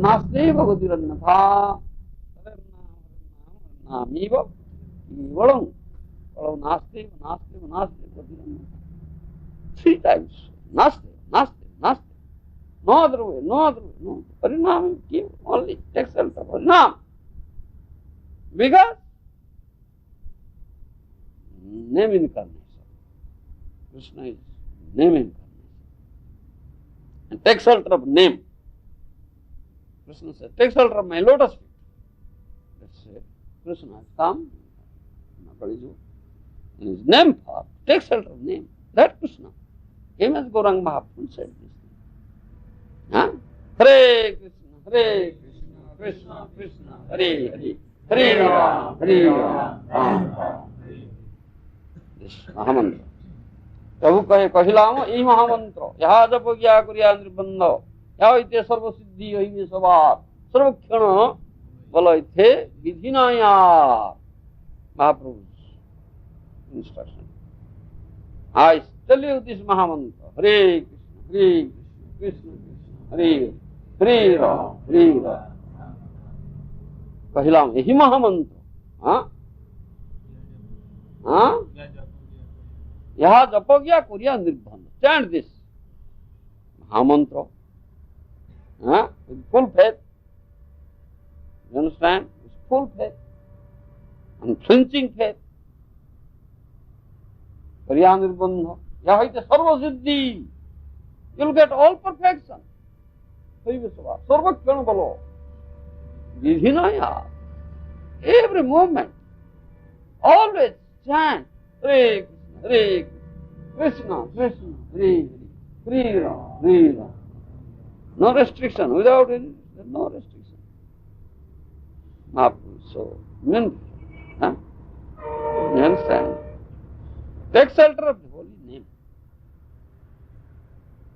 नास्ते भगवतिरन्यथा नामीव केवलं नास्ते नास्ते नास्ते भगवतिरन्यथा. 3 times. Naste, naste, naste. No other way, no other way, no. Parinam give only takes shelter. Parinam. Because name incarnation. Krishna is name incarnation. And take shelter of name. Krishna said, take shelter of my lotus feet. Let's say, Krishna has come in his name form. Take shelter of name. That Krishna. Came as Gauranga Mahaprabhu said this. Huh? Hare Krishna, Hare Krishna, Krishna Krishna, Hare Hare, Hare Ram, Hare Ram, Ram Ram. This Mahamantra. Prabhu kahilam ei Mahamantra. Yaha japa gya kuriya nirbandha. Yaha ite sarva siddhi hoibe sabar. Sarvakshana bala ite vidhinaya. Mahaprabhu's instruction. I tell you this Mahamantra. Hare Krishna, Hare Krishna, Krishna Krishna, Hare Hare Ram, Hare Ram. Kahilam ehi Mahamantra. Huh? Huh? Yaha japagya kuriya nirbandha. Chant this Mahamantra. Huh? With full faith. You understand? With full faith. Unflinching faith. Kuriya nirbandha. Yaha ite sarva siddhi. You'll get all perfection. Sarvakshana balo. Vidhinaya. Every moment. Always chant. Hare Krishna, Hare Krishna, Krishna, Hare Hare, Hare Ram, Hare Ram. No restriction. Without any, there's no restriction. Mahaprabhu, so meaningful. Huh? You understand? Take shelter of the holy name.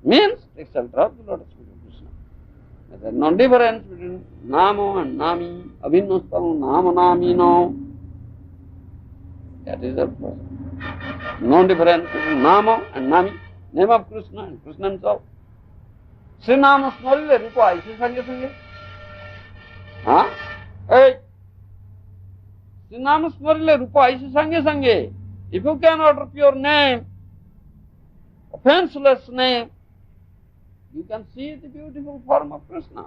Means take shelter of the lotus feet of Krishna. There is no difference between Namo and Nami, Abhinastam, Nama Nami, no. That is the person. No difference between Namo and Nami, name of Krishna and Krishna himself. Srinama Smarile Rupa, is Sange Sange? Huh? Hey! Srinama Smarile Rupa, is Sange Sange? If you cannot utter pure name, offenseless name, you can see the beautiful form of Krishna.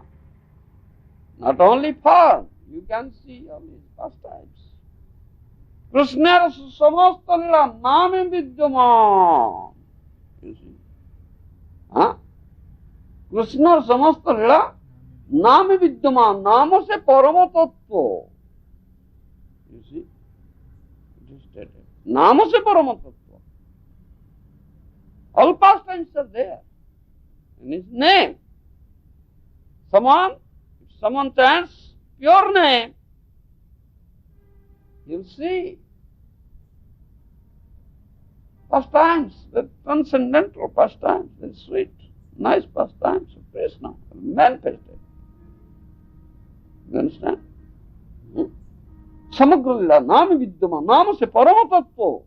Not only form, you can see all his pastimes. Krishna samasta lila name vidyaman. You see? Huh? Krishna samasta lila name vidyaman. Nama se parama tattva. You see? It is stated. Nama se parama tattva. All pastimes are there in his name. If someone chants pure name, you'll see pastimes, the transcendental pastimes, the sweet, nice pastimes of Krishna, manifested. You understand? Samagra lila nami vidyama, nama se parama tattva.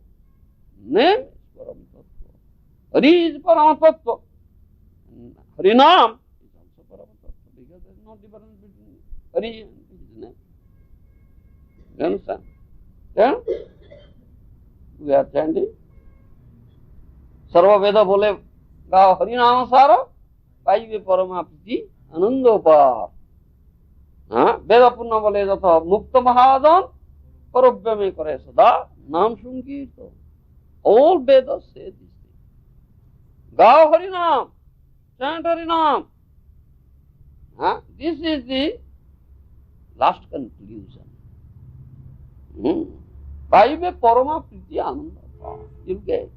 Name is parama tattva. Hari is parama tattva. Harinam is also parama tattva, because there is no difference between Hari and his name. You understand? Yeah? We are chanting. Sarva Veda bole gao Harinama Sara, Paive Paramapiti, Anandopar. Veda Purna bole jatha Mukta Mahajan, Parabhyame Kare Sada, Nam Shungito. All Vedas say this thing. Gao Harinam, chant Harinam. This is the last conclusion. Paive Parama Priti Ananda. You get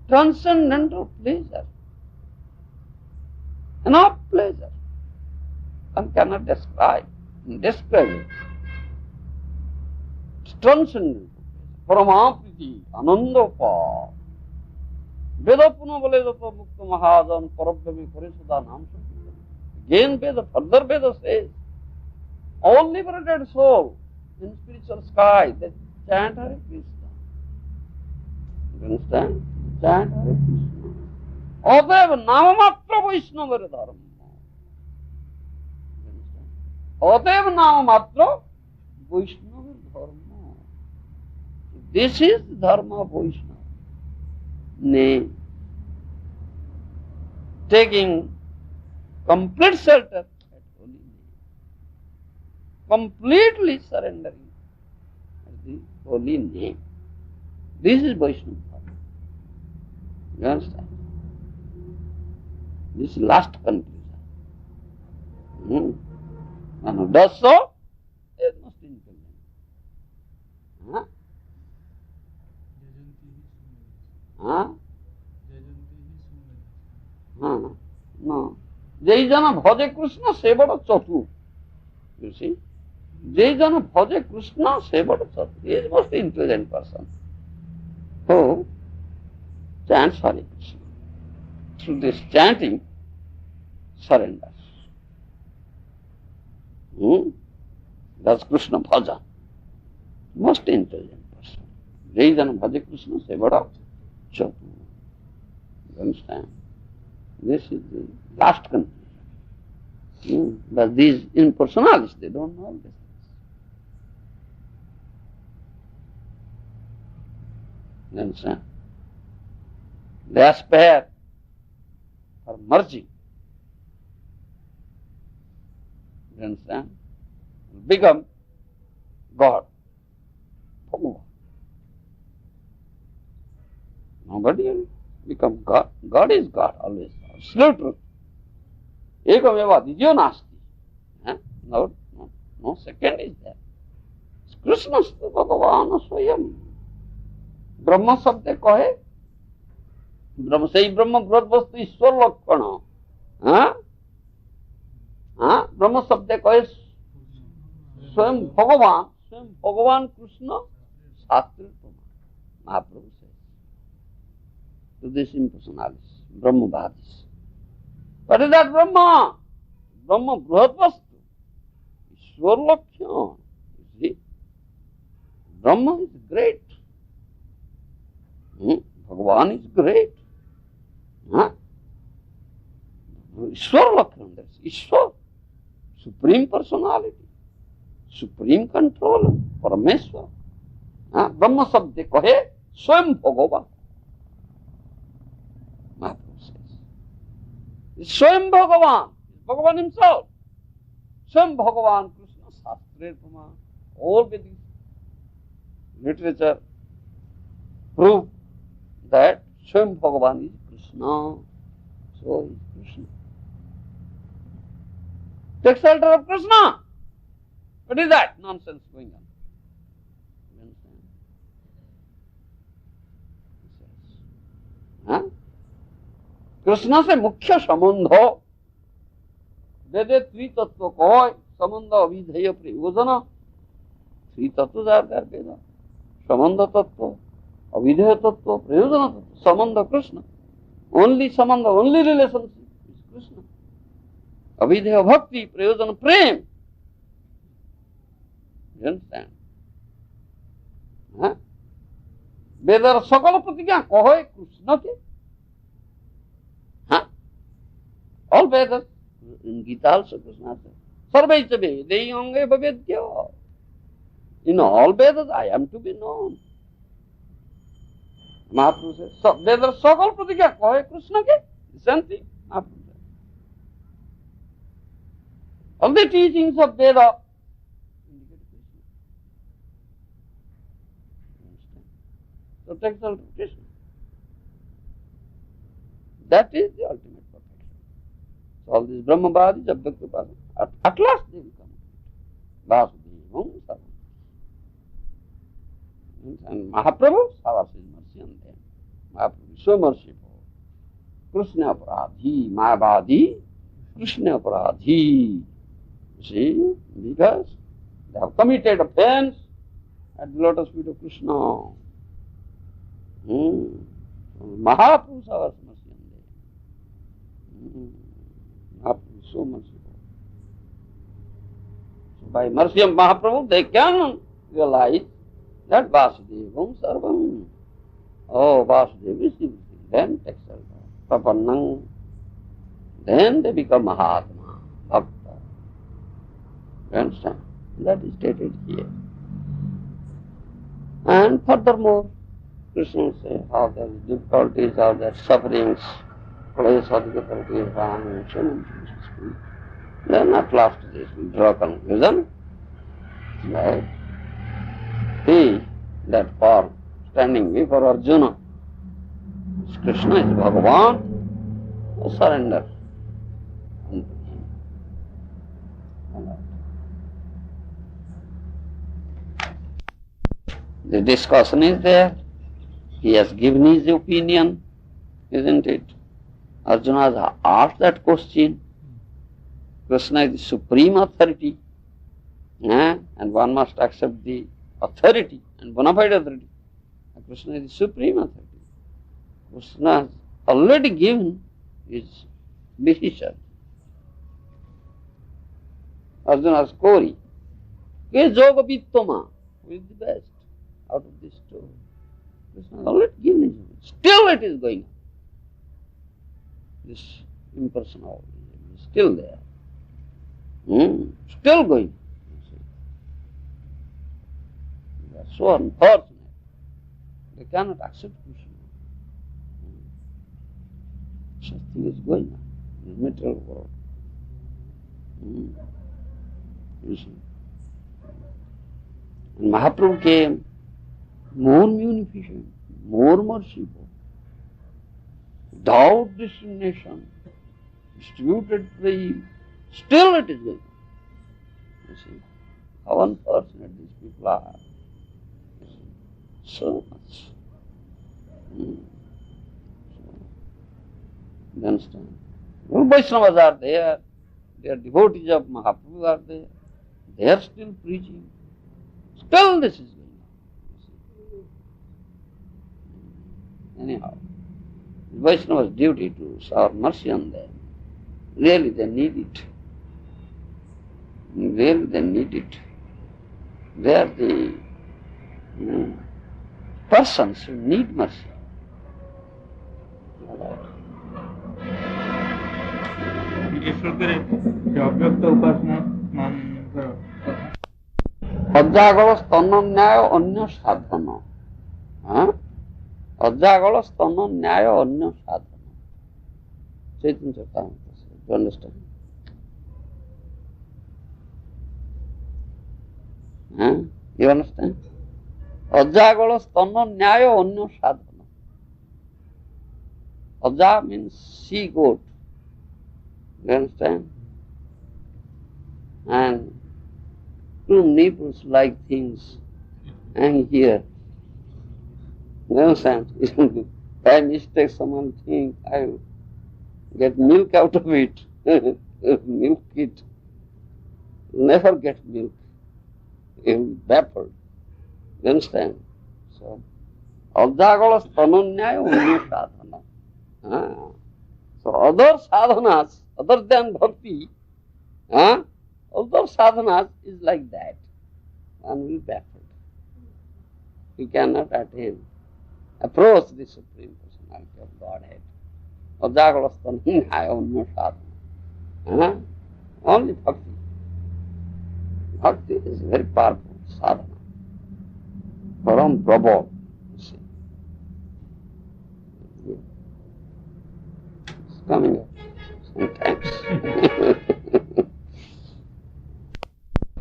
transcendental pleasure. Enough pleasure. One cannot describe it. It's transcendental. Parama Priti Ananda. Veda Puna Bale Jata Mukta Mahajan Parabhyame Koresada Nam Sankirtan. Again Veda, further Veda says, all liberated soul in spiritual sky, they chant Hare Krishna. You understand? Chant Hare Krishna. Oteva Namamatra Vaishnava Dharma. অতএব নাম মাত্র বৈষ্ণবের ধর্ম। This is ধর্ম বৈষ্ণব। Nay, taking complete shelter at holy name, completely surrendering at the holy name. This is Vaishnava. You understand? This is last conclusion. And who does so is most intelligent. Huh? Huh? No. যেই জন ভজে কৃষ্ণ সে বড় চতুর। You see? যেই জন ভজে কৃষ্ণ সে বড় চতুর। He is most intelligent person who chants Hare Krishna. Through this chanting, surrenders. That's Krishna bhajan. Most intelligent person. যেই জন ভজে কৃষ্ণ সে বড় চতুর। You understand? This is the last conclusion. But these impersonalists, they don't know all this. You understand? They aspire for merging. You understand? Become God. Nobody will become God. God is God always. Absolute truth. Ekameva didyo nasti. No second is there. Krishna stu Bhagavana Swayam. Brahma sabde kahe. Brahma sei Brahma brot vastu Ishwar Lakshana. Brahma sabde kahe Swayam Bhagavan Krishna Satri Prama. Mahaprabhu says to this impersonalists, Brahmavadis. What is that Brahma? Brahma Bruhat Vastu. Ishwar Lakshana. You see? Brahma is great. Bhagavan is great. Ishwar Lakshana. That's Ishwar. Supreme personality. Supreme controller. Parameswar. Brahma sabde kahe Swayam Bhagavan. Mahaprabhu says. It's Swayam Bhagavan. Bhagavan himself. Swayam Bhagavan Krishna Shastra Prama. All Vedic literature prove that Swayam Bhagavan is Krishna. So is Krishna. Take shelter of Krishna. What is that nonsense going on? You understand? Krishna से मुख्य संबंध वेदे त्रितत्व कह संबंध अभिधेय प्रयोजन त्रितत्व वेद संबंध तत्व अभिधेय तत्व प्रयोजन तत्व संबंध कृष्ण ओनली संबंध ओनली रिलेशनशिप इज कृष्ण अभिधेय भक्ति प्रयोजन प्रेम वेदर सकल प्रतिज्ञा कहे कृष्ण के all Vedas, in Gita also Krishna says, Sarvaicha Vedai Ange Bhavedya. In all Vedas I am to be known. Mahaprabhu says, Vedas Sakal Pratigya Kahe Krishna ke? Same thing. Mahaprabhu says. All the teachings of Veda indicate Krishna. So take shelter of Krishna. That is the ultimate. So all these Brahmavadis, Abhyaktapadis, at last they will come to it. Vasudevam Sarvam. And Mahaprabhu showers his mercy on them. Mahaprabhu is so merciful. Krishna Aparadhi, Mayavadi, Krishna Aparadhi. You see, because they have committed offense at the lotus feet of Krishna. Mahaprabhu showers mercy on them. Mahaprabhu is so merciful. So by mercy of Mahaprabhu, they can realize that Vasudevam Sarvam. Oh, Vasudeva is everything. Then takes shelter. Prapannam. Then they become Mahatma, Bhakta. You understand? That is stated here. And furthermore, Krishna says how there is difficulties, how there are sufferings, place of difficulties, and so many things. Then at last this will draw conclusion. Right? He, that form, standing before Arjuna, is Krishna, is Bhagavan, surrender unto him. The discussion is there. He has given his opinion, isn't it? Arjuna has asked that question. Krishna is the supreme authority, and one must accept the authority and bona fide authority. Krishna is the supreme authority. Krishna has already given his decision. Arjuna's query, Ke yoga vittama, who is the best out of these two? Krishna has already given his opinion. Still it is going on. This impersonal is still there. Still going. They are so unfortunate. They cannot accept Krishna. Such thing is going on in the material world. You see. And Mahaprabhu came more munificent, more merciful, without discrimination, distributed the still it is going on. You see, how unfortunate these people are. You see, so much. You understand? All Vaishnavas are there, they are devotees of Mahaprabhu are there, they are still preaching. Still this is going on. You see. Anyhow, Vaishnava's duty to shower mercy on them. Really they need it. Really they need it. They are the persons who need mercy. অজাগল স্তন ন্যায় অন্য সাধন। অজাগল স্তন ন্যায় অন্য সাধন। Chaitanya Charitamrita. Do you understand? You understand? অজাগল স্তন ন্যায় অন্য সাধন। Aja means she goat. You understand? And two nipples like things hang here. You understand? By mistake someone think I will get milk out of it. Milk it. Never get milk. You will be baffled. You understand? So, Ajagala Stananyaya Unna Sadhana. So, other sadhanas, other than bhakti, other sadhanas is like that. One will be baffled. He cannot attain, approach the Supreme Personality of Godhead. Ajagala Stananyaya Unna Sadhana. Only bhakti. Bhakti is very powerful sadhana. Param Prabhu, you see. It's coming up sometimes.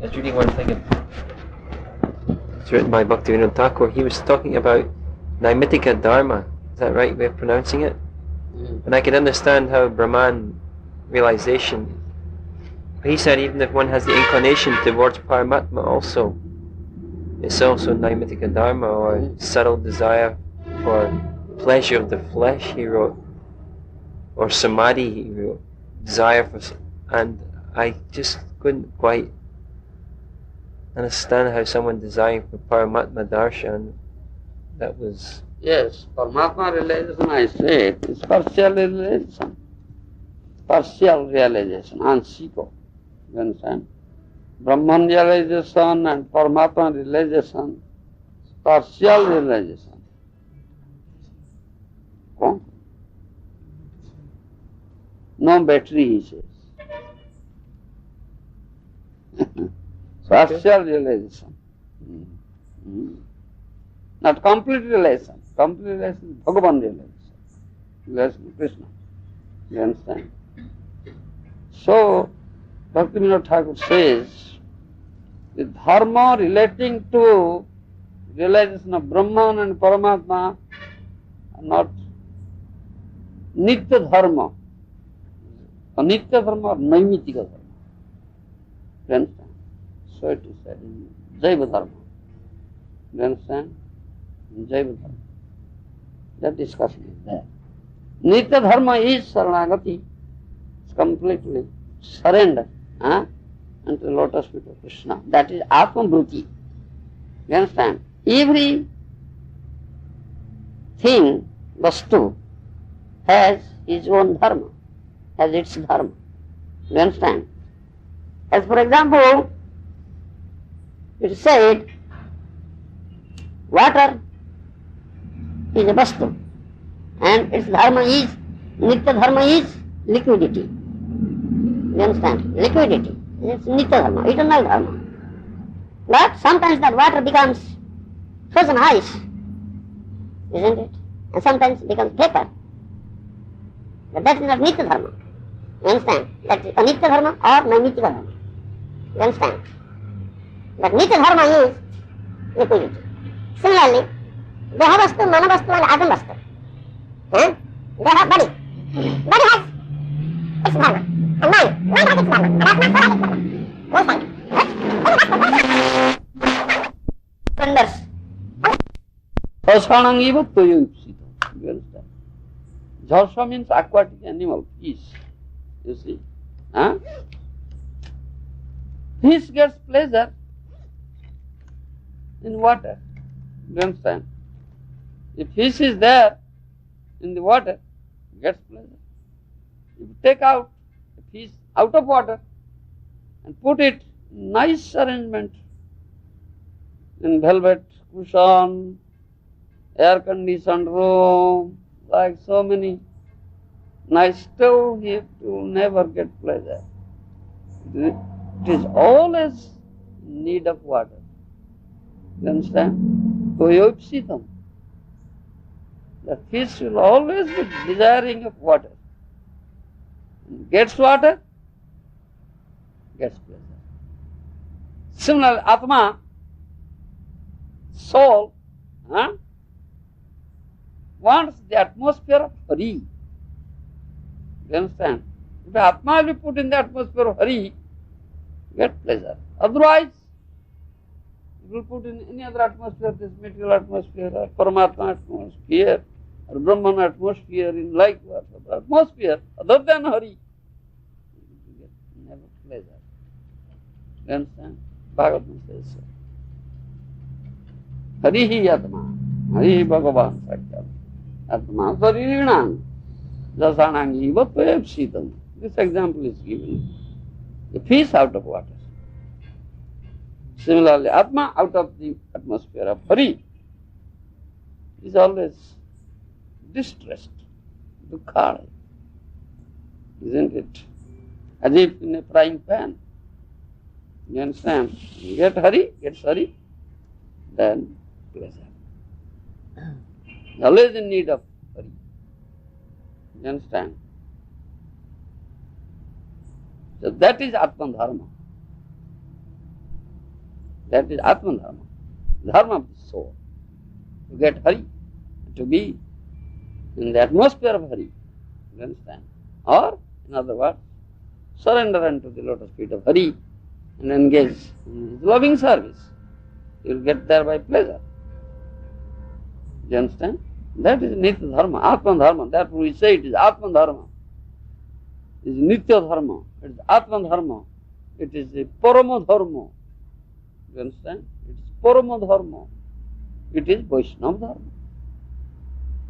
I was reading one thing, it's written by Bhaktivinoda Thakur. He was talking about Naimittika Dharma. Is that right way of pronouncing it? And I could understand how Brahman realization. He said even if one has the inclination towards Paramatma also, it's also Naimittika Dharma, or subtle desire for pleasure of the flesh, he wrote, or Samadhi, he wrote, desire for, and I just couldn't quite understand how someone desiring for Paramatma Darshan, that was... Yes, Paramatma realization, I said, is partial realization. Partial realization, anshiko. You understand? Brahman realization and Paramatma realization is partial realization. No battery, he says. Partial realization. Not complete realization. Complete realization is Bhagavan realization. Realization of Krishna. You understand? So, Bhaktivinoda Thakur says, the dharma relating to realization of Brahman and Paramatma are not Nitya dharma. Anitya dharma or Naimitika dharma. You understand? So it is said in Jaiva dharma. You understand? In Jaiva dharma. That discussion is there. Nitya dharma is Saranagati. It's completely surrender unto the lotus feet of Krishna. That is Atma-bhuti. You understand? Every thing, vastu, has his own dharma, has its dharma. You understand? As for example, it is said, water is a vastu, and its dharma is, nitya dharma is liquidity. You understand? Liquidity. It's nitya dharma, eternal dharma. But sometimes that water becomes frozen ice, isn't it? And sometimes it becomes vapor. But that is not nitya dharma. You understand? That is anitya dharma or naimitika dharma. You understand? But nitya dharma is liquidity. Similarly, deha vastu, mana vastu and atma vastu. Deha, body. Body has its dharma. And mind has its dharma. And atma has its dharma. You understand? Thunders. Jharsanang eva toyo ipsita. You understand? Jharsa means aquatic animal, fish. You see? Fish gets pleasure in water. You understand? If fish is there in the water, it gets pleasure. If you take out a fish out of water and put it in nice arrangement in velvet cushion, air-conditioned room, like so many nice stove, it will never get pleasure. It is always in need of water. You understand? Toyopsitam. The fish will always be desiring of water. Gets water, gets pleasure. Similarly, Atma, soul, wants the atmosphere of Hari. You understand? If Atma will be put in the atmosphere of Hari, get pleasure. Otherwise, if you put in any other atmosphere, this material atmosphere, or Paramatma atmosphere, or Brahman atmosphere, in like atmosphere, other than Hari, you get never pleasure. You understand? Bhagavatam says so. Harihi Atma, Harihi Bhagavan Sakyam, Atma Saririnaṁ, Jasanang eva toyapsitam. This example is given. The fish out of water. Similarly, Atma out of the atmosphere of Hari is always distressed, dukkha, isn't it? As if in a frying pan. You understand? You get Hari, gets Hari, then pleasure. Always in need of Hari. You understand? So that is Atma Dharma. That is Atma Dharma. Dharma of the soul. To get Hari, to be in the atmosphere of Hari. You understand? Or, in other words, surrender unto the lotus feet of Hari and engage in his loving service. You will get thereby pleasure. You understand? That is Nitya Dharma, Atma Dharma. Therefore we say it is Atma Dharma. It is Nitya Dharma. It is Atma Dharma. It is a Parama Dharma. You understand? It is Parama Dharma. It is Vaishnava Dharma.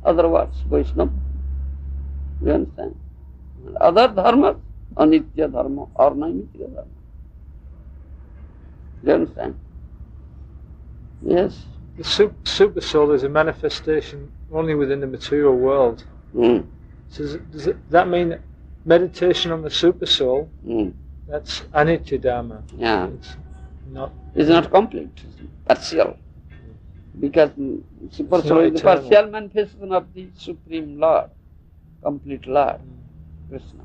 Other words, Vaishnava. You understand? And other dharmas, Anitya Dharma or Naimitika Dharma. You understand? Yes. The super soul is a manifestation only within the material world. So does that mean that meditation on the super soul That's Anitya Dharma. Yeah. It's not It's not complete, it's partial. Because super It's soul not is the eternal. partial manifestation of the Supreme Lord, complete Lord, Krishna.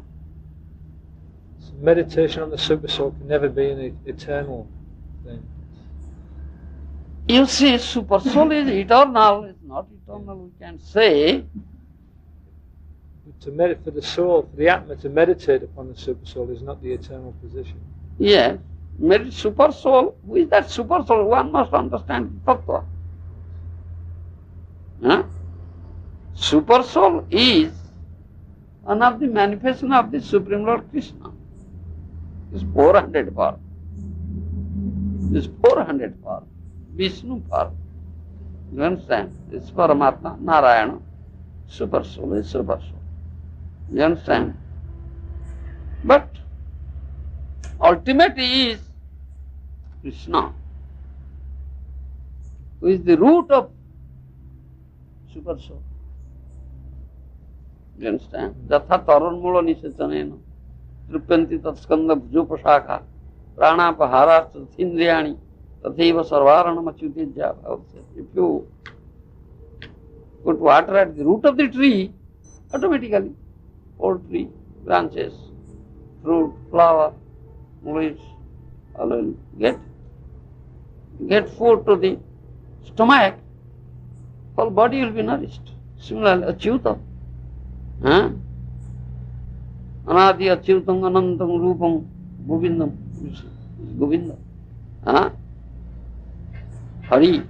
So meditation on the super soul can never be an eternal thing. You see, super soul is eternal, it's not eternal, we can say. For the soul, for the Atma to meditate upon the super soul is not the eternal position. Yes, super soul, who is that super soul? One must understand the tattva. Huh? Super soul is one of the manifestation of the Supreme Lord Krishna. It's 400 form. It's 400 form. Vishnu form. You understand? It's Paramatma, Narayana. Super soul is super soul. You understand? But ultimate is Krishna, who is the root of super soul. You understand? Jatha taranmula nisachanena tripyanti tatskanda bhujopashakha pranapahara tathindriyani tatheva sarvaranam achyutejya. If you put water at the root of the tree, automatically all tree, branches, fruit, flower, leaves, all will get food to the stomach, whole body will be nourished. Similarly, achyuta. Anadi achyutam anantam rupam govindam. Govinda. Hari.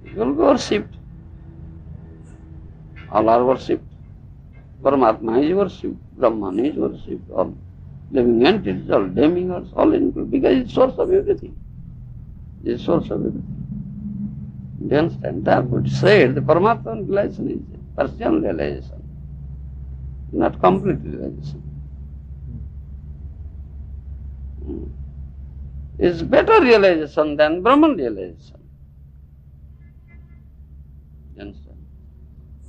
You will be worshipped. All are worshipped. Paramatma is worshipped. Brahman is worshipped. All living entities, all demigods, all included. Because it's source of everything. It's source of everything. Do you understand? Therefore it said the Paramatma realization is a personal realization, not complete realization. It's better realization than Brahman realization. You understand?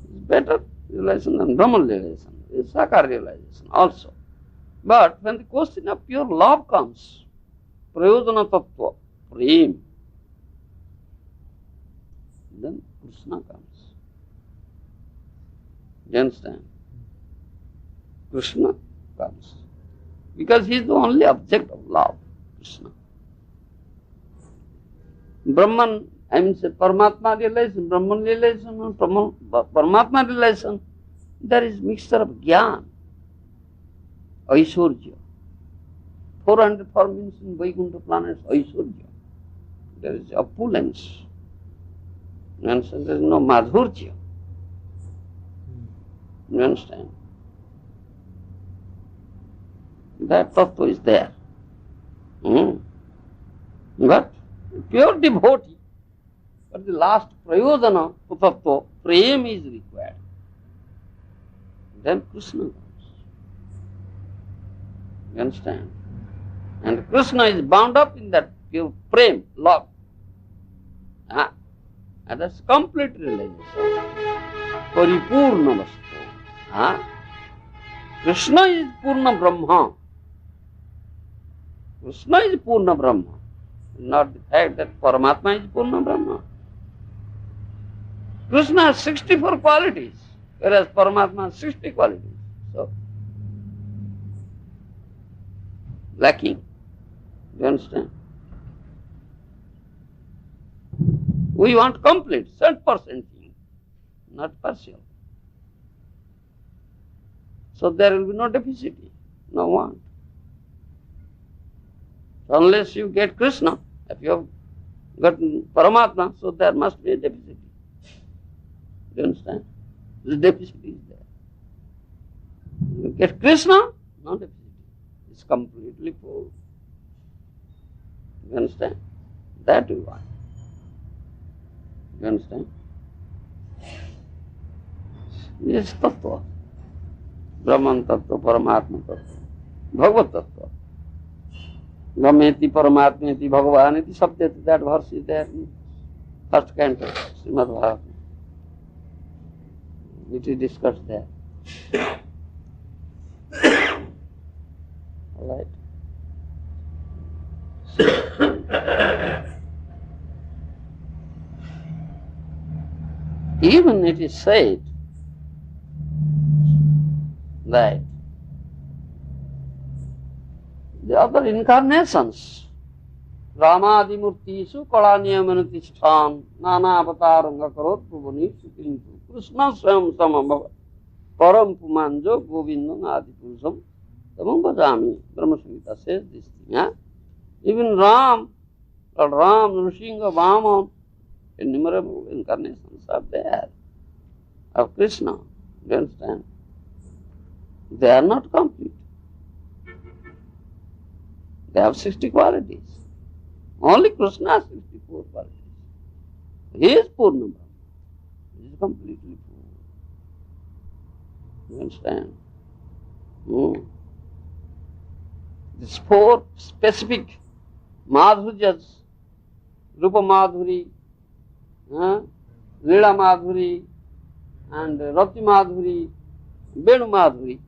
It's better realization than Brahman realization. It's Sakar realization also. But when the question of pure love comes, Prayojana Tattva, Prem, then Krishna comes. You understand? Krishna comes. Because he is the only object of love, Krishna. Brahman, I mean say Paramatma realization, Brahman realization, and Paramatma realization, there is mixture of Jnana, Aishwarya. 400 forms in Vaikuntha planets, Aishwarya. There is opulence. You understand? There is no madhurya. You understand? That tattva is there. But pure devotee, but the last prayojana of tattva, prem is required. Then Krishna comes. You understand? And Krishna is bound up in that pure prem, love. And that's complete realization. Paripurna vastu. Krishna is Purna Brahma. Krishna is Purna Brahma. Not the fact that Paramatma is Purna Brahma. Krishna has 64 qualities, whereas Paramatma has 60 qualities. So, lacking. Do you understand? We want complete, 100% thing, not partial. So there will be no deficit, no want. Unless you get Krishna, if you have gotten Paramatma, so there must be a deficit. Do you understand? The deficit is there. You get Krishna, no deficit. It's completely full. You understand? That we want. You understand? Yes, tattva. Brahman tattva, Paramatma tattva, Bhagavat tattva. Gameti Paramatmeti Bhagavaneti Sabdeti, that verse is there in first canto, Srimad Bhagavatam. It is discussed there. Alright. Even it is said that the other incarnations, Ramadimurtisu Kalaniyamanutishthan Nana Avataranga Karot Bhubaneswar Kintu Krishna Swam Samabhava Param Pumanjo Govindam Adipurusam Tamam Bhajami. Brahma Samhita says this thing. Yeah? Even Ram, Lord Ram, Nrsimha, Vaman, innumerable incarnations are there of Krishna. Do you understand? They are not complete. They have 60 qualities. Only Krishna has 64 qualities. He is Purnam Brahma. He is completely pure. You understand? These 4 specific Madhurjas, Rupa Madhuri, Leela Madhuri, and Rati Madhuri, Venu Madhuri.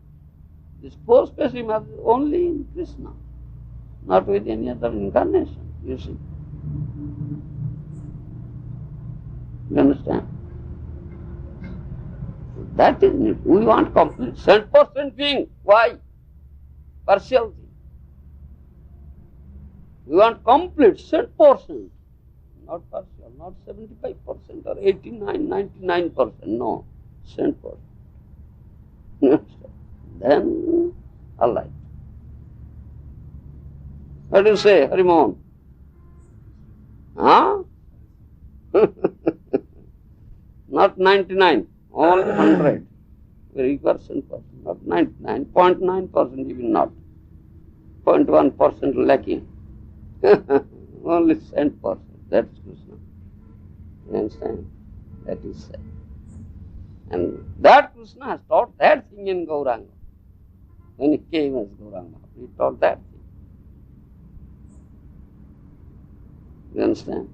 These 4 specific Madhuri only in Krishna, not with any other incarnation, you see. You understand? That is it. We want complete 100% being. Why? Partial thing. We want complete 100%, not partial, not 75% or 89, 99%, no, 100%. Then, all right. What do you say, Harimon? Huh? Not 99, only 100. Very percent, not 99, 0.9% even not. 0.1% lacking. Only 10%. That's Krishna. You understand? That is said. And that Krishna has taught that thing in Gauranga. When he came as Gauranga, he taught that thing. You understand?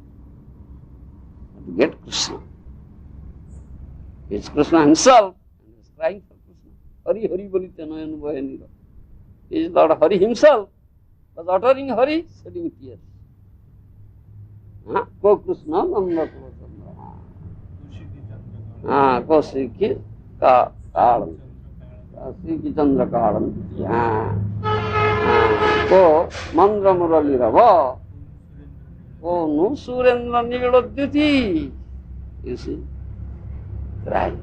To get Krishna. It's Krishna himself, and he is crying for Krishna. Hari Hari Bolite Nayan Bhayanira. He is Lord Hari himself, was uttering Hari, shedding tears. Ko Krishna Nanda Krishna. Ko Sriki Kalam. Sriki Chandra Kalam. Ko Mandra Murali Rava. Ko Nu Surendra Nigaladhyuti. You see? Right.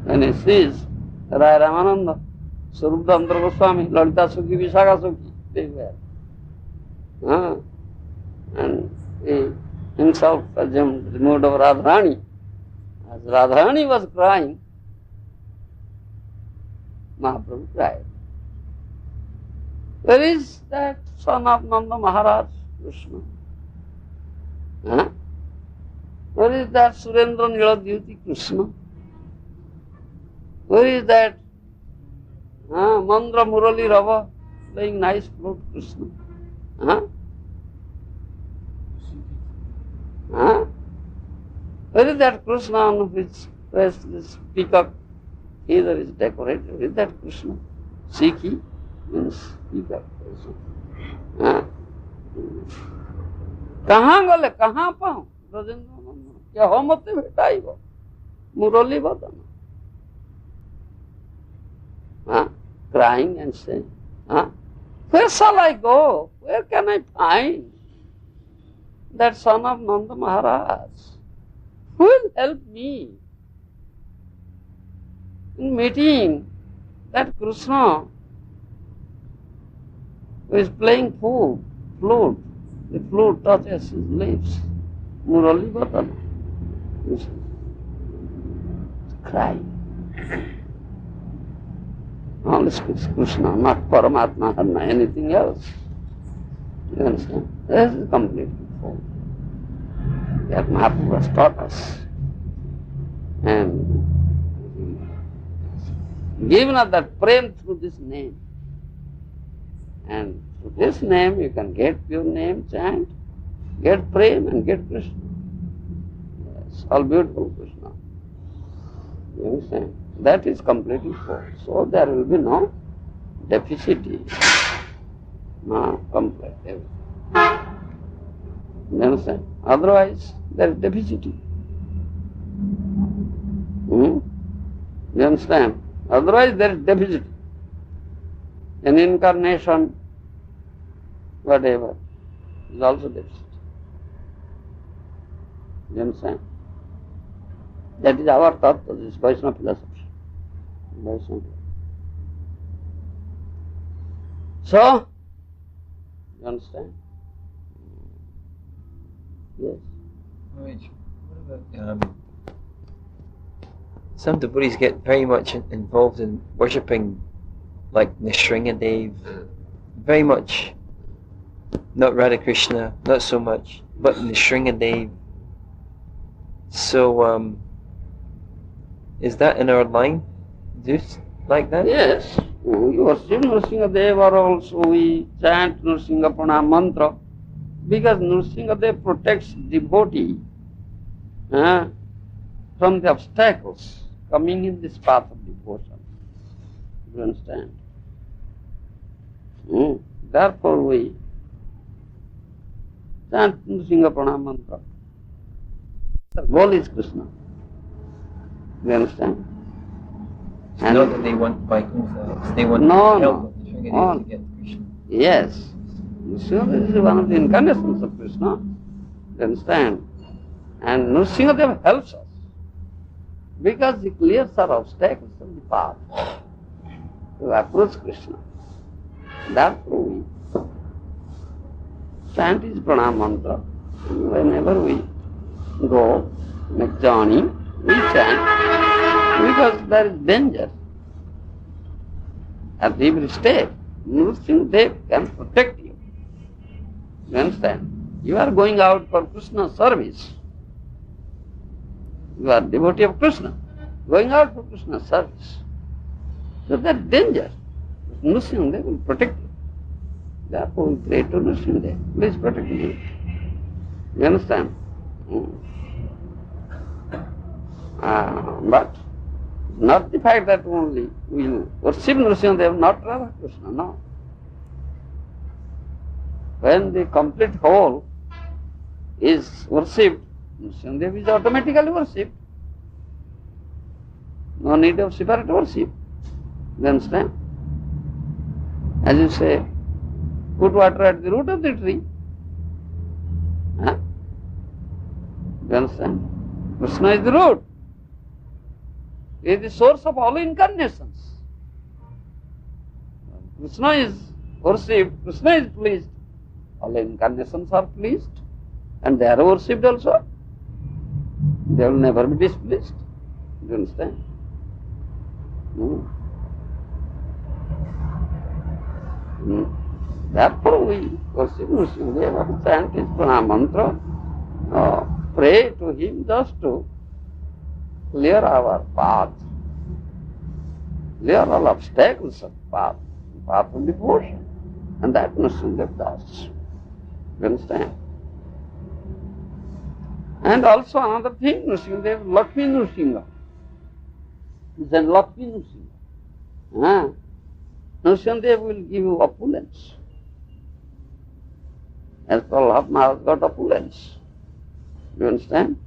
When he sees Rai Ramananda, Surubdandra Goswami, Lalita Sukhi, Vishaka Sukhi, they were. And he himself assumed the mood of Radharani. As Radharani was crying, Mahaprabhu cried. Where is that son of Nanda Maharaj, Krishna? Where is that Surendra Niladhyuti Krishna? Where is that Mandra Murali Rava playing nice flute Krishna? Where is that Krishna on which rests this peacock? Either is decorated. Where is that Krishna? Sikhi means peacock. कहाँ गले कहाँ पाऊँ ब्रजेंद्र नंदन क्या हो मत भेटाई वो मुरली बदन crying and saying where shall I go, where can I find that son of Nanda Maharaj who will help me in meeting that Krishna who is playing flute. The flute touches his lips. Murali Bhatana. Crying. Only speaks Krishna, not Paramatma, not anything else. You understand? This is completely false. That Mahaprabhu has taught us. And given us that prem through this name. And through this name you can get pure name, chant, get prem and get Krishna. Yes, all beautiful Krishna. You understand? That is completely false. So there will be no deficit. Complete everything. You understand? Otherwise, there is deficit. You understand? Otherwise, there is deficit. An incarnation, whatever, is also deficit. You understand? That is our tattva, this Vaishnava philosophy. Vaishnava. So, you understand? Yes. Right. What about some devotees get very much involved in worshipping, like Nrsingadev, very much. Not Radha Krishna, not so much, but Nrsingadev. So, is that in our line? Do you like that? Yes. We worship Nrsingadev, or also we chant Nrsinga Pranam mantra, because Nrsingadev protects devotee from the obstacles coming in this path of devotion. You understand? Therefore we chant Nrsinga Pranam mantra. The goal is Krishna. You understand? And not that they want Vaikuntha, they want help of Nrsingadev to get to Krishna. Yes. Nrsingadev is one of the incarnations of Krishna. You understand? And Nrsingadev helps us because he clears our obstacles of the path to approach Krishna. Therefore we chant his pranam mantra. Whenever we go, make journey, we chant because there is danger. At every step, Nrsingadev can protect you. You understand? You are going out for Krishna's service. You are devotee of Krishna, going out for Krishna's service. So there is danger. Nrsingadev will protect you. Therefore we pray to Nrsingadev, please protect me. You understand? But not the fact that only we worship Nrsingadev, not Radha Krishna, no. When the complete whole is worshipped, Nrsingadev is automatically worshipped. No need of separate worship. You understand? As you say, put water at the root of the tree. You understand? Krishna is the root. He is the source of all incarnations. Krishna is worshipped, Krishna is pleased. All incarnations are pleased and they are worshipped also. They will never be displeased. Do you understand? Therefore we worship Nrsingadev, chant his pranam mantra, pray to him just to clear our path, clear all obstacles of path of devotion. And that Nrsingadev does. You understand? And also another thing, Nrsingadev, Lakshmi Nrsinga. He said Lakshmi Nrsinga. Nrsingadev will give you opulence. As Prahlad Maharaj got opulence. You understand?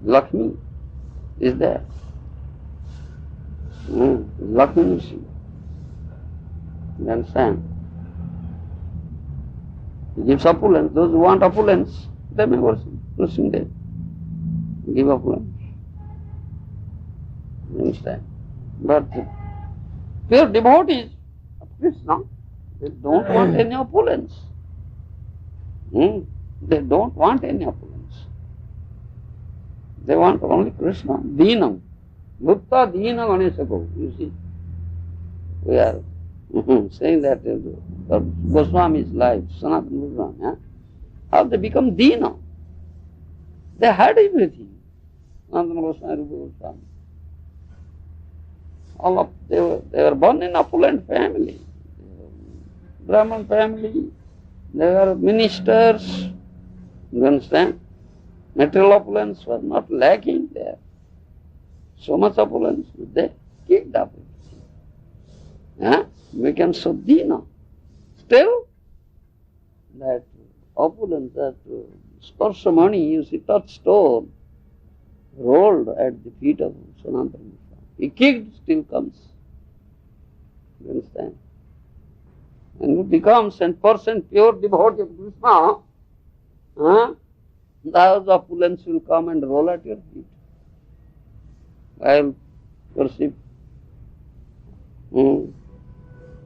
Lakshmi is there. Lakshmi Nrsinga. You understand? He gives opulence. Those who want opulence, they may worship Nrsingadev. Give opulence. You understand? But pure devotees of Krishna, they don't want any opulence. They don't want any opulence. They want only Krishna. Deenam. Bhutta Deena Ganeshako. You see, we are saying that Goswami's life, Sanatana Goswami, how they become Deena. They had everything. Sanatana Goswami, Rupa Goswami. They were born in opulent family. Brahman family. They were ministers. You understand? Material opulence was not lacking there. So much opulence, they kicked up. became Suddhina. Still, that opulence, that Sparshamani, you see, touchstone, rolled at the feet of Sanatana. He kicked, still comes. You understand? And it becomes 10% pure devotee of Krishna, those opulence will come and roll at your feet while worship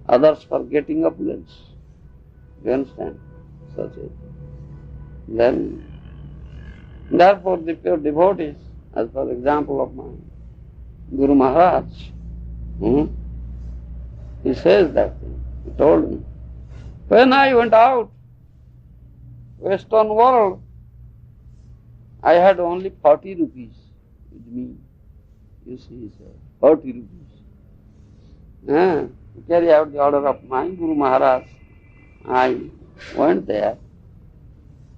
others for getting opulence. You understand? Such a. Then, therefore, the pure devotees, as for example of my Guru Maharaj, he says that thing. He told me, when I went out, Western world, I had only 40 rupees with me. You see, he said, 40 rupees. To carry out the order of my Guru Maharaj, I went there.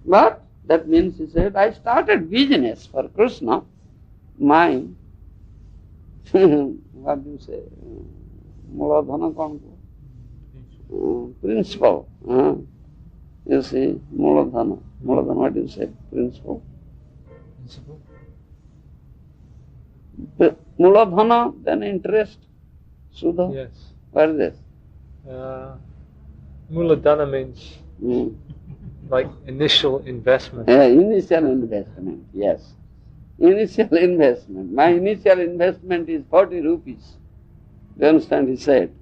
But that means, he said, I started business for Krishna. My, what do you say, Muladhana Konko? Principle. You see, Muladhana. Muladhana, what do you say? Principle. Muladhana, then interest. Sudha. Yes. What is this? Muladhana means like initial investment. Initial investment, yes. Initial investment. My initial investment is 40 rupees. You understand? He said.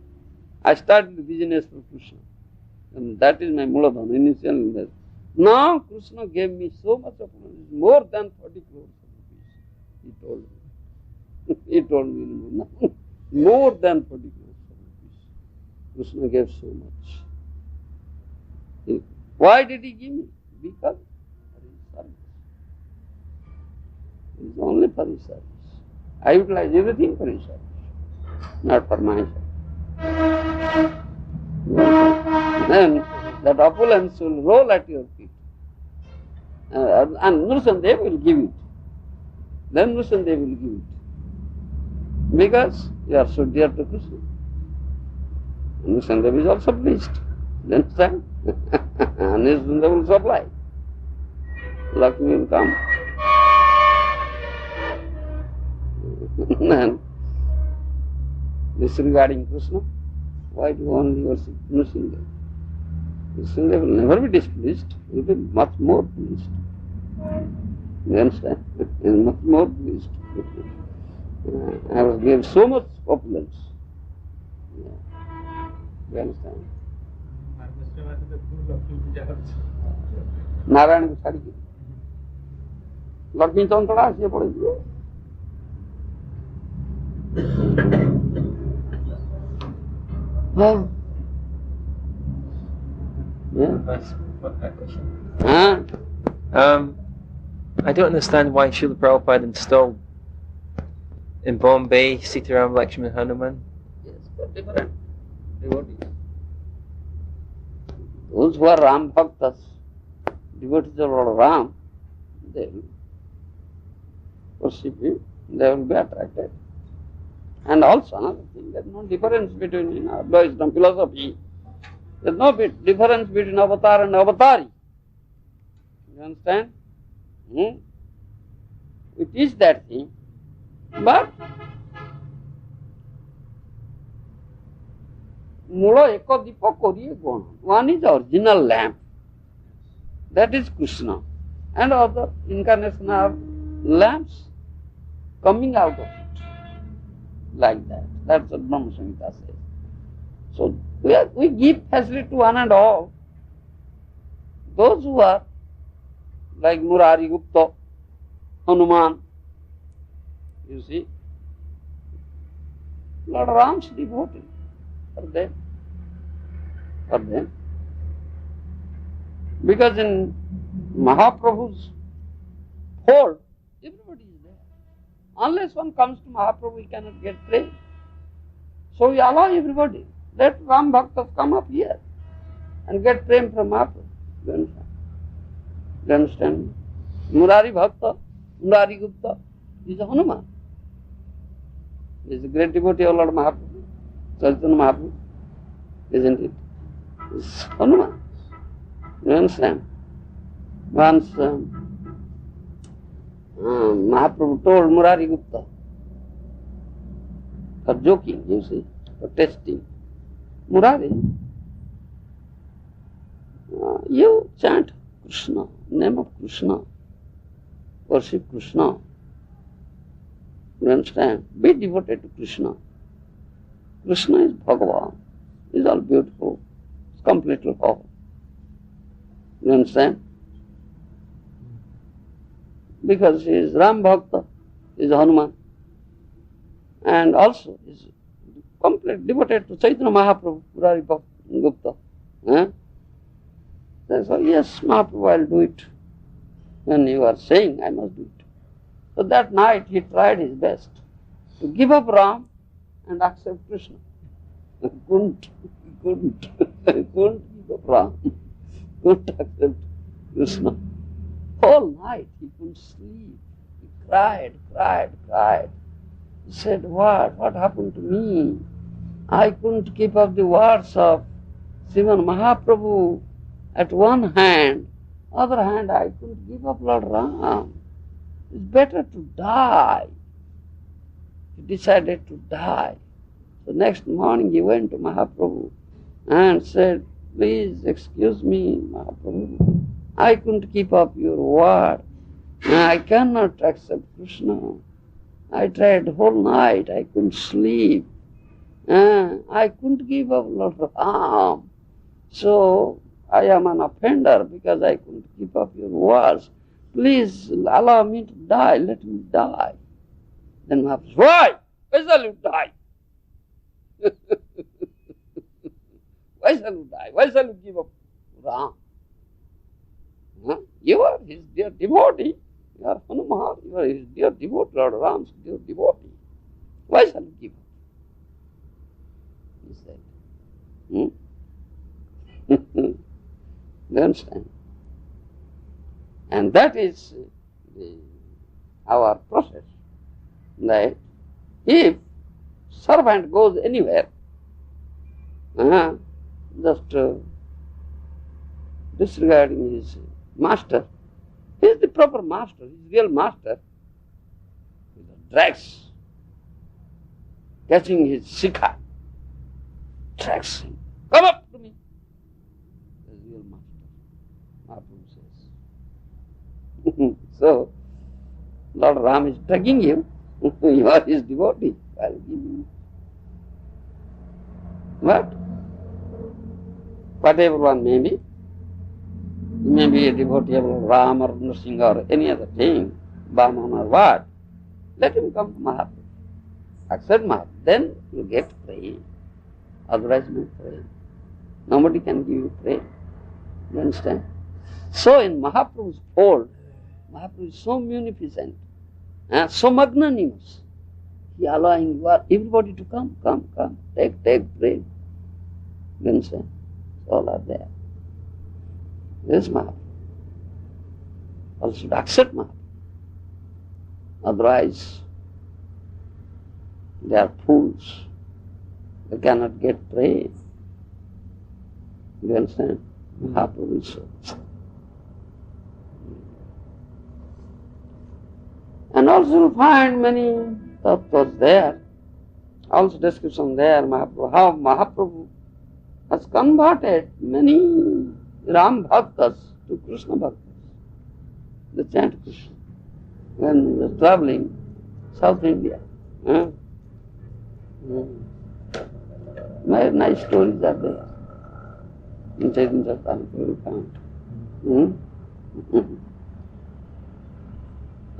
I started the business for Krishna. And that is my Muladhana, initial investment. Now Krishna gave me so much of money, more than 40 crores of rupees. He told me. He told me, more than 40 crores of rupees. Krishna gave so much. Why did he give me? Because for his service. It is only for his service. I utilize everything for his service, not for myself. Then that opulence will roll at your feet. And Nrsimhadev will give it. Then Nrsimhadev will give it. Because you are so dear to Krishna. Nrsimhadev is also pleased. You understand? And Nrsimhadev will supply. Lakshmi will come. And disregarding Krishna, why do you only worship Nrsimhadev? Nrsimhadev will never be displeased, he will be much more pleased. You understand? He is much more pleased. I was given so much opulence. You understand? Narayan को छाड़ी के लक्ष्मी चंद्रा आसिए पड़ेगी I don't understand why Srila Prabhupada installed in Bombay Sitaram, Lakshman, Hanuman. Yes, but different devotees. Those who are Ram Bhaktas, devotees of Lord Ram, they will worship him, they will be attracted. And also another thing, there is no difference between Vaishnava philosophy. There is no difference between avatar and avatari. You understand? It is that thing, but Mula Eko Dipa Koriye Gona. One is original lamp. That is Krishna. And other incarnation are lamps coming out of it. Like that. That's what Brahma Samhita says. So we give facility to one and all. Those who are like Murari Gupta, Hanuman, you see, Lord Ram's devotee for them. For them. Because in Mahaprabhu's fold, everybody is there. Unless one comes to Mahaprabhu, he cannot get praise. So we allow everybody. Let Ram Bhaktas come up here and get prem from Mahaprabhu. You understand? You understand? Murari Bhakta, Murari Gupta is a Hanuman. He is a great devotee of Lord Mahaprabhu. Chaitanya Mahaprabhu, isn't it? It's Hanuman. You understand? Once Mahaprabhu told Murari Gupta, for joking, you see, for testing, Murari, you chant Krishna, name of Krishna, worship Krishna. You understand? Be devoted to Krishna. Krishna is Bhagavan. He's all beautiful. It's completely whole. You understand? Because he is Ram Bhakta, he is Hanuman. And also is completely devoted to Chaitanya Mahaprabhu, Murari Gupta. So yes, Mahaprabhu, I'll do it. When you are saying, I must do it. So that night he tried his best to give up Ram and accept Krishna. He couldn't give up Ram, couldn't accept Krishna. Whole night he couldn't sleep. He cried. He said, what happened to me? I couldn't keep up the words of Srimad Mahaprabhu at one hand. Other hand, I couldn't give up Lord Ram. It's better to die. He decided to die. So next morning he went to Mahaprabhu and said, please excuse me, Mahaprabhu. I couldn't keep up your word. I cannot accept Krishna. I tried whole night. I couldn't sleep. I couldn't give up Lord Ram. So I am an offender because I couldn't keep up your words. Please allow me to die. Let me die. Then Mahaprabhu said, why? Why shall you die? Why shall you die? Why shall you give up Ram? You are his dear devotee. You are Hanuman. You are his dear devotee, Lord Ram's dear devotee. Why shall you give up? He said. You understand? And that is our process. That if servant goes anywhere, just disregarding his master, he is the proper master, his real master. He drags, catching his shikha, drags him. Come up to me. The real master, Mahaprabhu says. So, Lord Ram is dragging you. You are his devotee. I'll give you. What? Whatever one may be. He may be a devotee of Ram or Nrsimha or any other thing, Brahman or what. Let him come to Mahaprabhu. Accept Mahaprabhu. Then you get praise. Otherwise no praise. Nobody can give you praise. You understand? So in Mahaprabhu's fold, Mahaprabhu is so munificent, so magnanimous. He allowing everybody to come, take praise. You understand? All are there. This Mahaprabhu. All should accept Mahaprabhu. Otherwise, they are fools. They cannot get praise. You understand? Mahaprabhu is so. And also you'll find many tattvas there. Also description there, Mahaprabhu, how Mahaprabhu has converted many Ram Bhaktas to Krishna Bhaktas. They chant Krishna when he was traveling South India. Very nice stories are there. In Chaitanya Charitamrita you will find.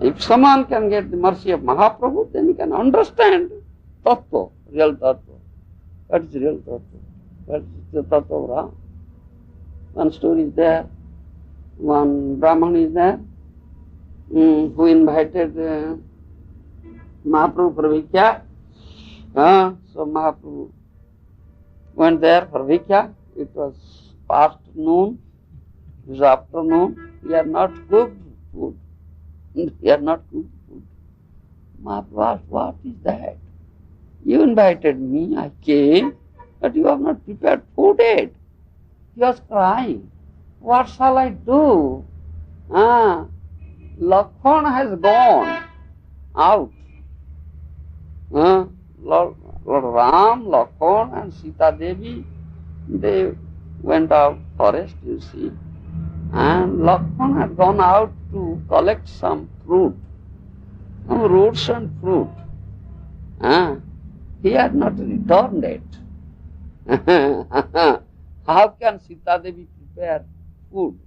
If someone can get the mercy of Mahaprabhu, then he can understand tattva, real tattva. What is real tattva? What is the tattva of Ram? One story is there. One Brahman is there who invited Mahaprabhu for Vikya. So Mahaprabhu went there for Vikya. It was past noon. It was afternoon. We are not cooked food. We are not cooked food. Mahaprabhu asked, what is that? You invited me, I came, but you have not prepared food yet. He was crying. What shall I do? Lakshmana has gone out. Lord Ram, Lakshmana and Sita Devi, they went out forest, you see. And Lakshmana had gone out to collect some fruit, some roots and fruit. He had not returned yet. How can Sita Devi prepare food?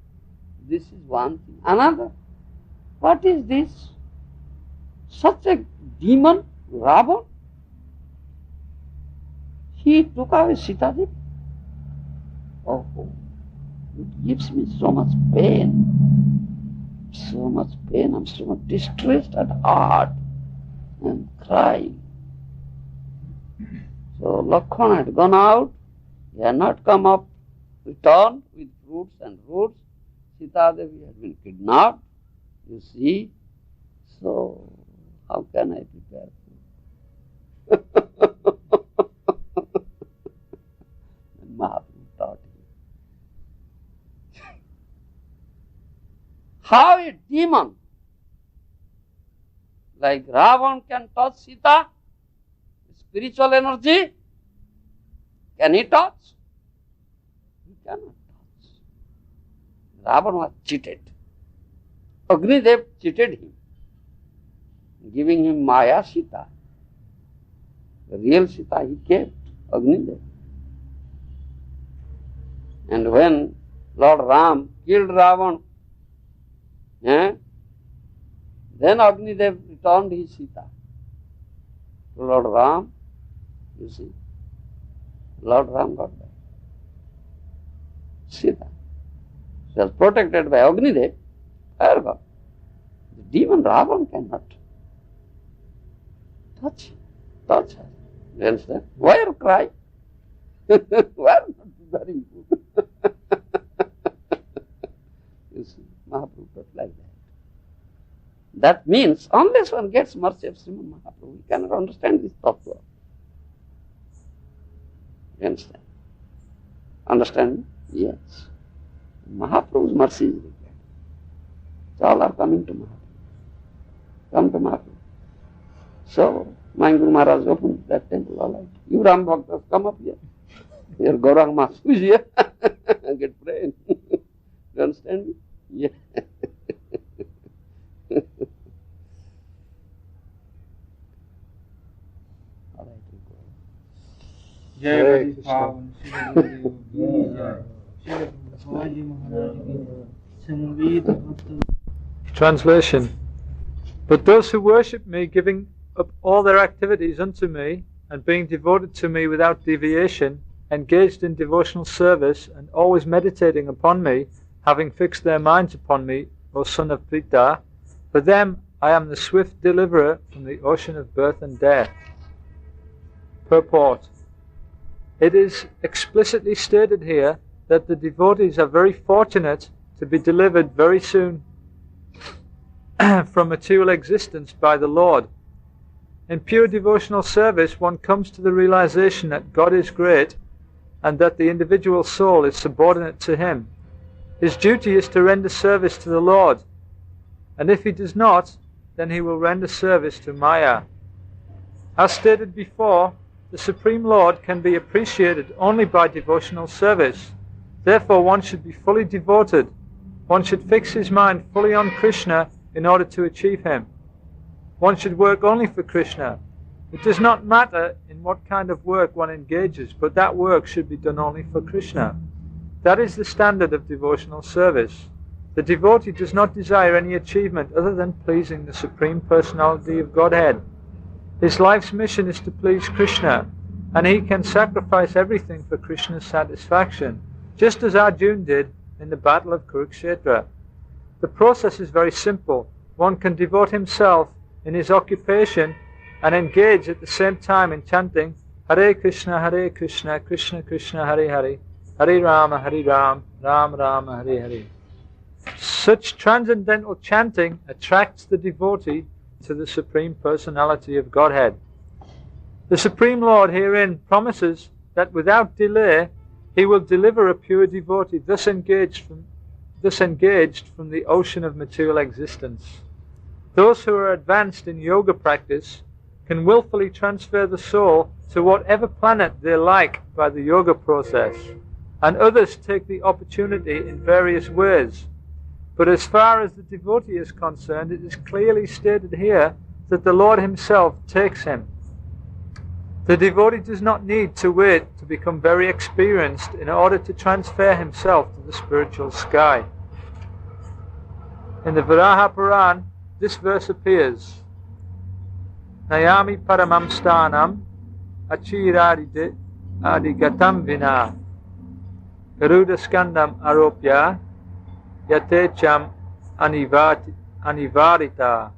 This is one thing. Another, what is this? Such a demon, Ravan? He took away Sita Devi. Oh, it gives me so much pain. So much pain. I'm so much distressed at heart. I'm crying. So Lakshmana had gone out. He had not come up, returned with fruits and roots. Sita Devi had been kidnapped, you see. So how can I prepare food? And Mahaprabhu taught him. How a demon like Ravan can touch Sita? Spiritual energy? Can he touch? He cannot touch. Ravan was cheated. Agnidev cheated him, giving him Maya Sita. The real Sita he kept, Agnidev. And when Lord Ram killed Ravan, then Agnidev returned his Sita to Lord Ram. You see, Lord Ram got back Sita. She was protected by Agnidev, fire god. The demon Ravan cannot touch her. You understand? Why are you crying? Why are you not preparing food? You see, Mahaprabhu taught like that. That means, unless one gets mercy of Srimad Mahaprabhu, we cannot understand this tattva. You understand? Understand me? Yes. Mahaprabhu's mercy is required. So all are coming to Mahaprabhu. Come to Mahaprabhu. So, my Guru Maharaj opened that temple, all right. You Ram Bhaktas, come up here. Your Gaurang Master is here. Get praying. You understand me? Yeah. All right, we go. जय बड़ी पावन श्री गुरुदेव की जय श्री भगवान महाराज की संगीत भक्त. Translation. But those who worship me, giving up all their activities unto me, and being devoted to me without deviation, engaged in devotional service, and always meditating upon me, having fixed their minds upon me, O son of Pita, for them I am the swift deliverer from the ocean of birth and death. Purport. It is explicitly stated here that the devotees are very fortunate to be delivered very soon from material existence by the Lord. In pure devotional service, one comes to the realization that God is great and that the individual soul is subordinate to Him. His duty is to render service to the Lord, and if he does not, then he will render service to Maya. As stated before, the Supreme Lord can be appreciated only by devotional service. Therefore, one should be fully devoted. One should fix his mind fully on Krishna in order to achieve Him. One should work only for Krishna. It does not matter in what kind of work one engages, but that work should be done only for Krishna. That is the standard of devotional service. The devotee does not desire any achievement other than pleasing the Supreme Personality of Godhead. His life's mission is to please Krishna, and he can sacrifice everything for Krishna's satisfaction, just as Arjuna did in the battle of Kurukshetra. The process is very simple. One can devote himself in his occupation and engage at the same time in chanting Hare Krishna, Krishna Krishna, Hare Hare, Hare Rama, Ram Rama, Hare Hare. Such transcendental chanting attracts the devotee to the Supreme Personality of Godhead. The Supreme Lord herein promises that without delay he will deliver a pure devotee thus engaged from the ocean of material existence. Those who are advanced in yoga practice can willfully transfer the soul to whatever planet they like by the yoga process, and others take the opportunity in various ways. But as far as the devotee is concerned, it is clearly stated here that the Lord himself takes him. The devotee does not need to wait to become very experienced in order to transfer himself to the spiritual sky. In the Varaha Puran, this verse appears, Nayami paramam sthanam achiraride adigatam vina Garuda skandam aropya yatecham anivarita.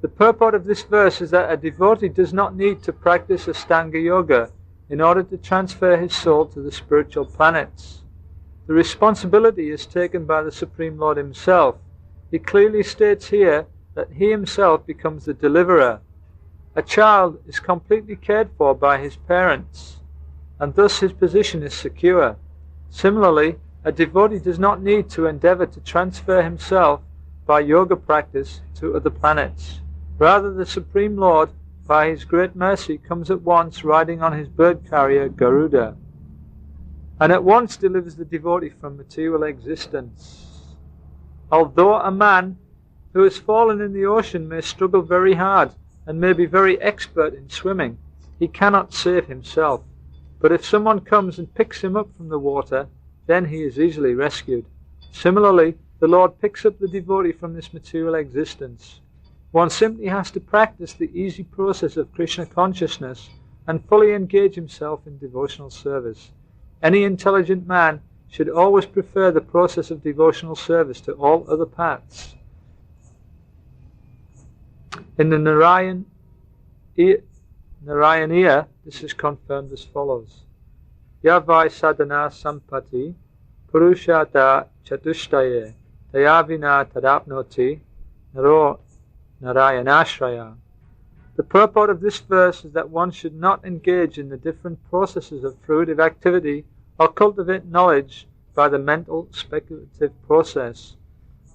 The purport of this verse is that a devotee does not need to practice Ashtanga Yoga in order to transfer his soul to the spiritual planets. The responsibility is taken by the Supreme Lord himself. He clearly states here that he himself becomes the deliverer. A child is completely cared for by his parents, and thus his position is secure. Similarly, a devotee does not need to endeavor to transfer himself by yoga practice to other planets. Rather, the Supreme Lord, by his great mercy, comes at once riding on his bird carrier Garuda, and at once delivers the devotee from material existence. Although a man who has fallen in the ocean may struggle very hard and may be very expert in swimming, he cannot save himself. But if someone comes and picks him up from the water, then he is easily rescued. Similarly, the Lord picks up the devotee from this material existence. One simply has to practice the easy process of Krishna consciousness and fully engage himself in devotional service. Any intelligent man should always prefer the process of devotional service to all other paths. In the Narayaniya, this is confirmed as follows. Yavai sadhana sampati purushata chatushtaye tayavina tadapnoti naro Narayanashraya. The purport of this verse is that one should not engage in the different processes of fruitive activity or cultivate knowledge by the mental speculative process.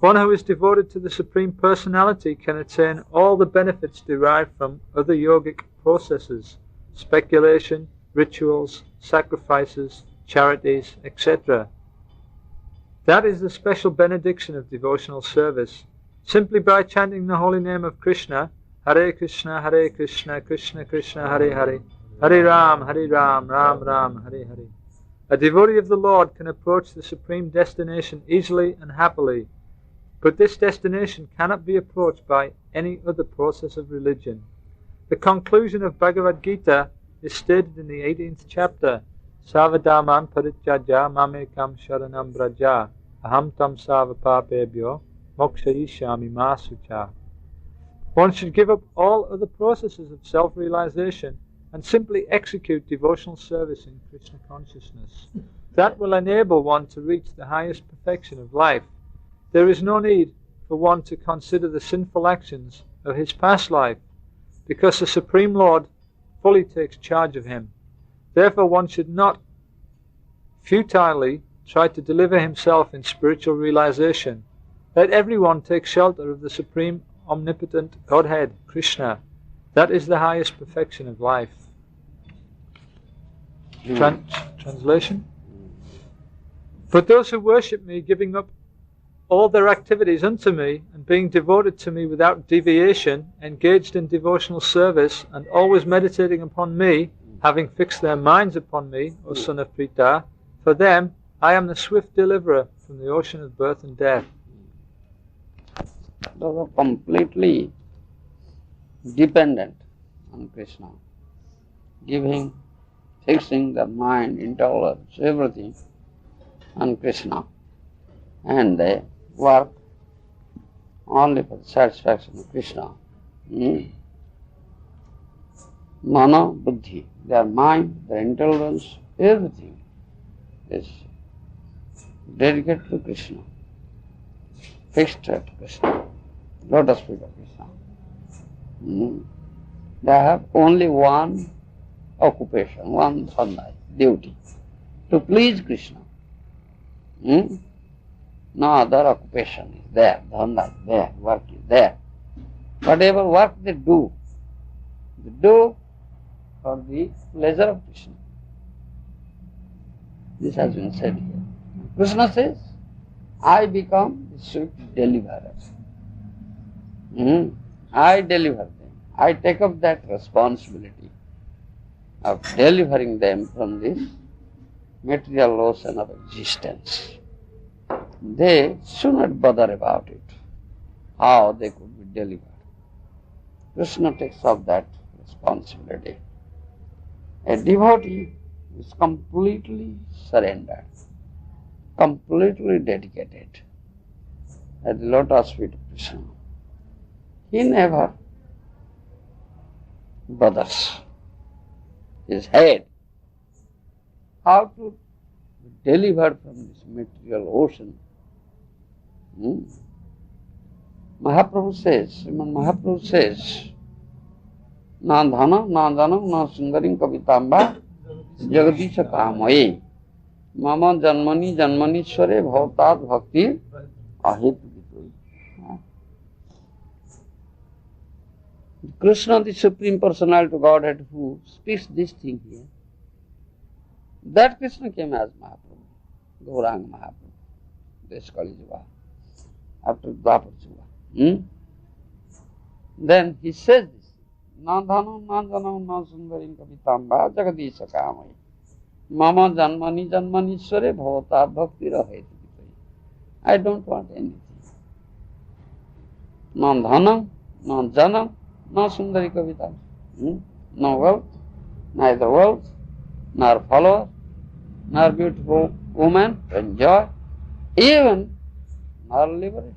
One who is devoted to the Supreme Personality can attain all the benefits derived from other yogic processes, speculation, rituals, sacrifices, charities, etc. That is the special benediction of devotional service. Simply by chanting the holy name of Krishna, Hare Krishna, Krishna Krishna, Hare Hare, Hare Ram, Ram Ram, Hare Hare. A devotee of the Lord can approach the supreme destination easily and happily, but this destination cannot be approached by any other process of religion. The conclusion of Bhagavad Gita is stated in the 18th chapter, Savadaman parityaja mamekam sharanam braja, aham tam savapapebhyo mokshayishami masucha. One should give up all other processes of self-realization and simply execute devotional service in Krishna consciousness. That will enable one to reach the highest perfection of life. There is no need for one to consider the sinful actions of his past life, because the Supreme Lord fully takes charge of him. Therefore one should not futilely try to deliver himself in spiritual realization. Let everyone take shelter of the Supreme Omnipotent Godhead, Krishna. That is the highest perfection of life. Translation? But those who worship me, giving up all their activities unto me, and being devoted to me without deviation, engaged in devotional service, and always meditating upon me, having fixed their minds upon me, O son of Pritha, for them I am the swift deliverer from the ocean of birth and death. Those are completely dependent on Krishna, fixing their mind, intelligence, everything on Krishna, and they work only for the satisfaction of Krishna. Mana, buddhi, their mind, their intelligence, everything is dedicated to Krishna, fixed at Krishna, lotus feet of Krishna. They have only one occupation, one dharma, duty, to please Krishna. No other occupation is there, dharma is there, work is there. Whatever work they do for the pleasure of Krishna. This has been said here. Krishna says, I become the swift deliverer. I deliver them. I take up that responsibility of delivering them from this material ocean of existence. They should not bother about it, how they could be delivered. Krishna takes up that responsibility. A devotee is completely surrendered, completely dedicated at the lotus feet of Krishna. He never bothers his head how to be delivered from this material ocean. Mahaprabhu says, Srimad Mahaprabhu says, Na dhana, na janam, na sundarim kavitamba, jagadisha kamaye, mama janmani janmanishware bhavatat bhakti ahetu. Krishna, the Supreme Personality of Godhead, who speaks this thing here, that Krishna came as Mahaprabhu, Gauranga Mahaprabhu, this Kali Yuga, after Dwapar Yuga. Then he says this, Na dhanam, na janam, na sundarim kavitamba, jagadisha kamai, mama janmani janmanishware bhavatat bhakti rahetu. I don't want anything. Na dhanam, na janam, no sundari kavita, no wealth, neither wealth, nor follower, nor beautiful woman to enjoy, even nor liberation.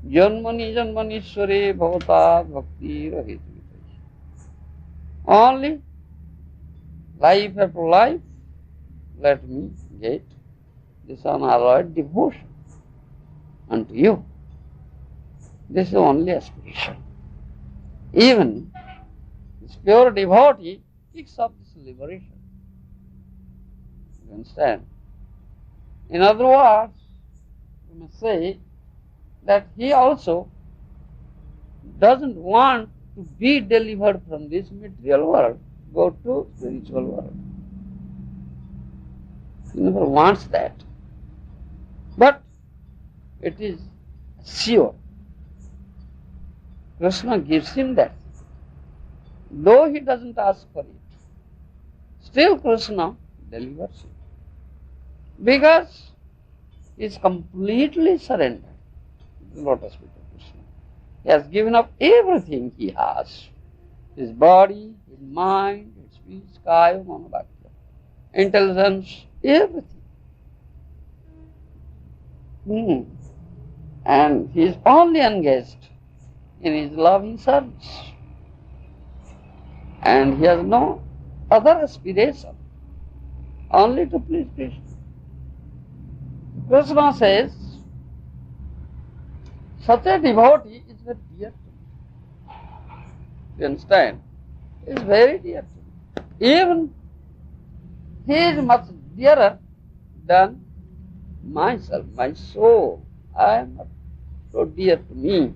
Janmani janmanishware bhavata bhakti rahitu. Only life after life, let me get this unalloyed devotion unto you. This is the only aspiration. Even this pure devotee picks up this liberation. You understand? In other words, we may say that he also doesn't want to be delivered from this material world, go to spiritual world. He never wants that. But it is sure. Krishna gives him that. Though he doesn't ask for it, still Krishna delivers him. Because he is completely surrendered to the lotus feet of Krishna. He has given up everything he has. His body, his mind, his speech, kaya, manobhakya, intelligence, everything. And he is only engaged in his loving service. And he has no other aspiration, only to please Krishna. Krishna says, such a devotee is very dear to me. You understand? He is very dear to me. Even he is much dearer than myself, my soul. I am not so dear to me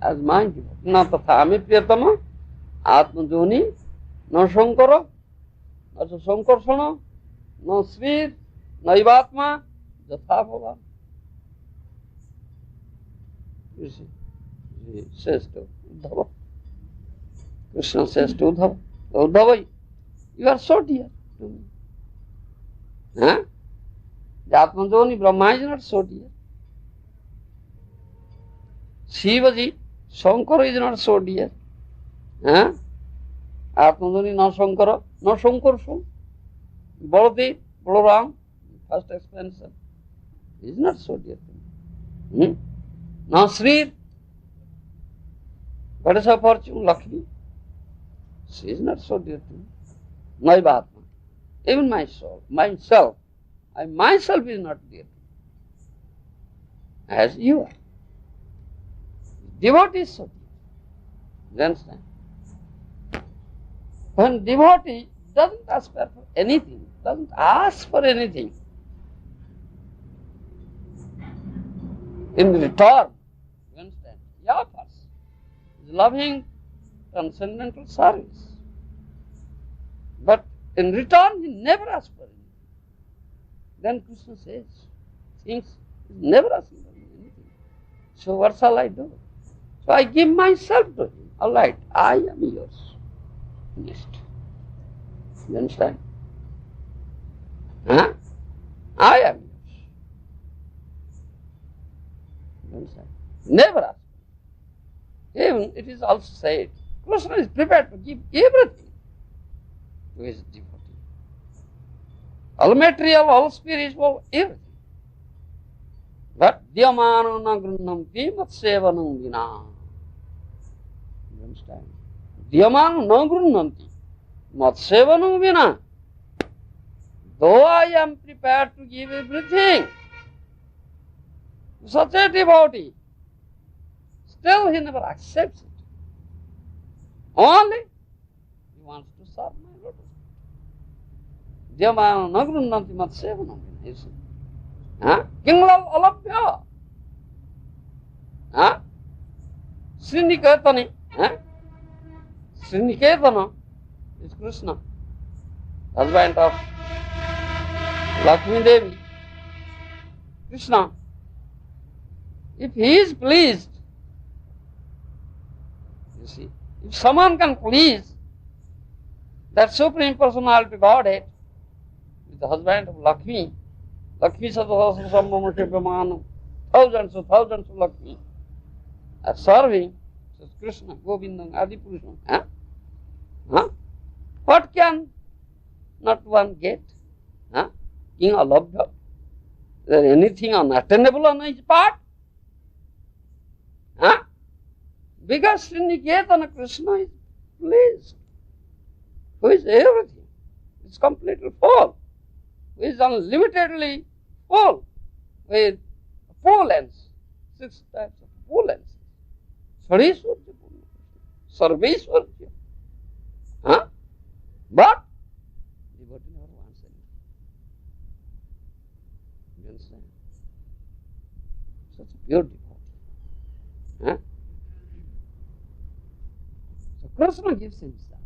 as my devotee. Na tathami priyatama, atmajoni, no shankara, no sankarsana, no sweet, no ivatma, jatha bhava. You see, he says to Uddhava. Krishna says to Uddhava, Uddhava, you are so dear to me. Huh? The Atmajoni Brahma is not so dear. Shivaji, Shankara is not so dear. Huh? Atmajoni no Shankara, no Shankarshan. Baladev, Balaram, first expansion, is not so dear to me. No Sri, goddess of fortune, Lakshmi, she is not so dear to me. No Bhatma, even my soul, myself, I myself is not dear to me, as you are. Devotee is so dear. You understand? When devotee doesn't aspire for anything, doesn't ask for anything, in return, you understand, he offers loving transcendental service. But in return, he never asks for anything. Then Krishna says, he's never asking for anything. So what shall I do? So I give myself to him. All right, I am yours. Finished. You understand? Huh? I am yours. You understand? Never ask. Even it is also said, Krishna is prepared to give everything to his devotee. All material, all spiritual, everything. But dhyamano na grunnanti matsevanam vina. You understand? Dhyamano na grunnanti matsevanam vina. Though I am prepared to give everything to such a devotee, still he never accepts it. Only he wants to serve my lotus. Dhyamano na grunnanti matsevanam vina. Kinglal alabhya. Sriniketani. Sriniketana is Krishna, husband of Lakshmi Devi. Krishna, if he is pleased, you see, if someone can please that Supreme Personality Godhead with the husband of Lakshmi, Lakshmi Sadhasra Sambhama Shivamana, thousands of Lakshmi are serving Krishna, Govinda, Adipurusha. What can not one get? King Alabha. Is there anything unattainable on his part? Because Sriniketana Krishna is pleased. Who is everything? Is completely full. Who is unlimitedly full with opulence. 6 types of opulence. Sarishwarja, Sarveshwarja. But devotee never wants anything. You understand? Such a pure devotee. So Krishna gives himself.